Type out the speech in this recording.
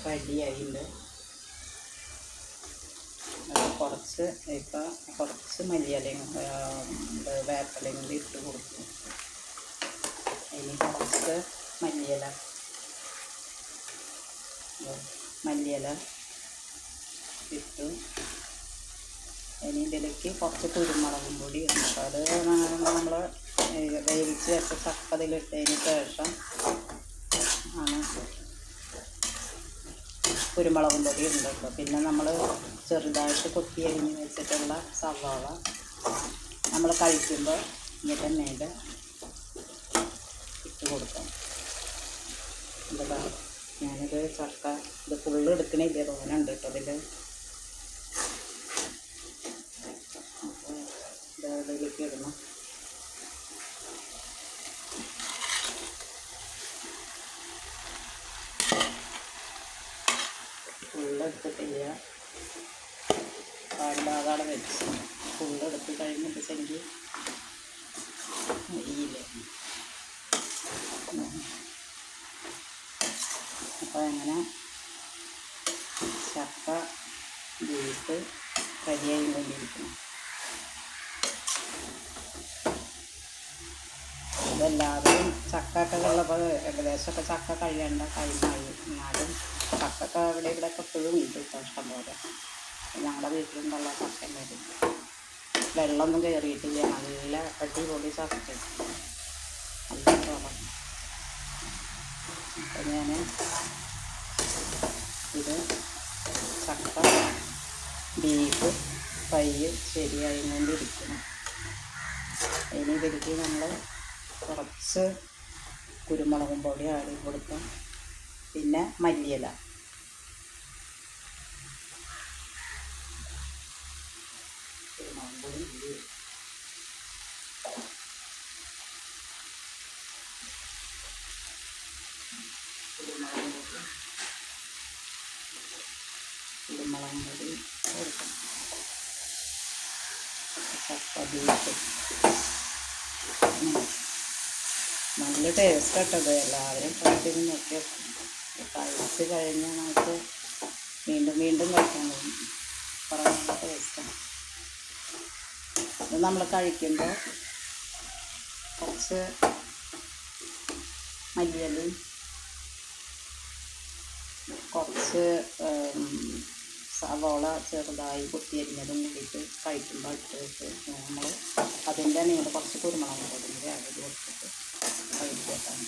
റെഡിയായിട്ടുണ്ട്. കുറച്ച് മല്ലിയിലയും വേപ്പിലയും കൂടി ഇട്ട് കൊടുക്കും. ഇനി കുറച്ച് മല്ലിയില ഇട്ടു. ഇനി ഇതിലേക്ക് കുറച്ച് കുരുമുളകും പൊടി ഇട്ടു. അത് നമ്മൾ വേവിച്ച് വെച്ച ചക്ക ഇതിലിട്ടതിന് ശേഷം ആണ് കുരുമുളകും പൊടി ഉണ്ട് കേട്ടോ. പിന്നെ നമ്മൾ ചെറുതായിട്ട് കൊത്തി അരിഞ്ഞ് വെച്ചിട്ടുള്ള സവാള നമ്മൾ കഴിക്കുമ്പോൾ ഇതിൻ്റെ മേലെ ഇട്ട് കൊടുക്കാം. എന്താ ഞാനിത് ചക്ക ഇത് ഫുള്ള് എടുക്കണില്ല, തോന്നുന്നുണ്ട് കേട്ടോ അതിൽ. അപ്പോൾ ഇതിലേക്ക് ഇടണം. ഫുള്ളെടുത്തിട്ടില്ല, പാടില്ലാതെ വെച്ച് ഫുള്ളെടുത്ത് കഴിഞ്ഞിട്ടെങ്കിൽ ഇല്ല. അപ്പോൾ അങ്ങനെ ചക്ക ബീഫ് റെഡിയായി കൊണ്ടിരിക്കുന്നു. ഇതെല്ലാവരും ചക്കൊക്കെ ഉള്ളപ്പോൾ ഏകദേശമൊക്കെ ചക്ക കഴിയേണ്ട ടൈമായി. എന്നാലും ചക്കൊക്കെ ഇവിടെയൊക്കെ എപ്പോഴും ഉണ്ട് ഇഷ്ടം പോലെ. ഞങ്ങളുടെ വീട്ടിലുണ്ടുള്ള ചക്ക വരും. വെള്ളമൊന്നും കയറിയിട്ടില്ല, നല്ല അടിപൊളി ചക്ക, നല്ല കുറവാണ്. അപ്പം ഞാൻ ഇത് ചക്ക ബീഫ് ഫ്രൈ ശരിയായി കൊണ്ടിരിക്കണം. ഇനി ഇതിലേക്ക് നമ്മൾ കുറച്ച് കുരുമുളകും പൊടി ആഡ് കൊടുക്കാം. പിന്നെ മല്ലിയില, കുരുമുളകും പൊടി കൊടുക്കാം. ചക്ക ബീഫ് നല്ല ടേസ്റ്റ് കേട്ടത്. എല്ലാവരും കഴിച്ച് നോക്കി കഴിച്ച് കഴിഞ്ഞാൽ നമുക്ക് വീണ്ടും വീണ്ടും കഴിക്കാൻ തോന്നും. കുറേ നല്ല ടേസ്റ്റാണ്. ഇത് നമ്മൾ കഴിക്കുമ്പോൾ കുറച്ച് മല്ലിയിലയും കുറച്ച് സവോള ചെറുതായി കൊത്തിയരിഞ്ഞതും കൂടിയിട്ട് കഴിക്കുമ്പോൾ ഇട്ടിട്ട് നമ്മൾ അതിൻ്റെ മേലെ കുറച്ച് കുരുമുളക് പൊടി കൂടി ആഡ് ചെയ്ത് കൊടുത്തിട്ട് കഴിക്കാം.